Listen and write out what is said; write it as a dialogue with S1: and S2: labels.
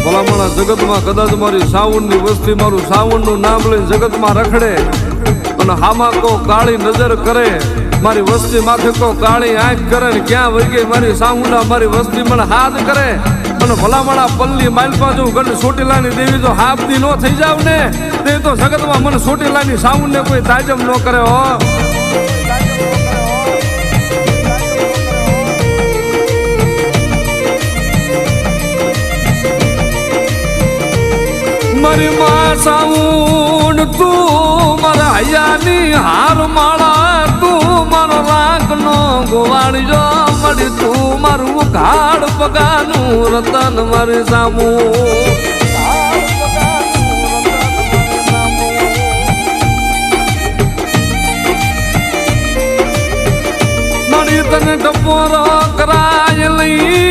S1: ભલામણા જગતમાં કદાચ મારી સાવણની વસ્તી મારું સાવણનું નામ લઈને જગતમાં રખડે અને હામાં કો કાળી નજર કરે, મારી વસ્તી માથે કો કાળી આંખ કરે ને ક્યાં વહી ગઈ મારી સાવુંડા મારી વસ્તી મને હાથ કરે અને ભલામણા પલ્લી માલપા જો ગઢ ચોટીલાની દેવી જો હાફદી નો થઈ જાવ ને તે તો જગતમાં મને ચોટીલાની સાવુંડને કોઈ તાજમ ન કરે હો. મારી માં સાવુંડ તું મારા હૈયાની હાર માળા, તું મારો રાખનો ગોવાળજો મળી, તું મારું ઘાડ પગાનું રતન મારી સામુ. મારી તને ટપોરો કરાય લઈ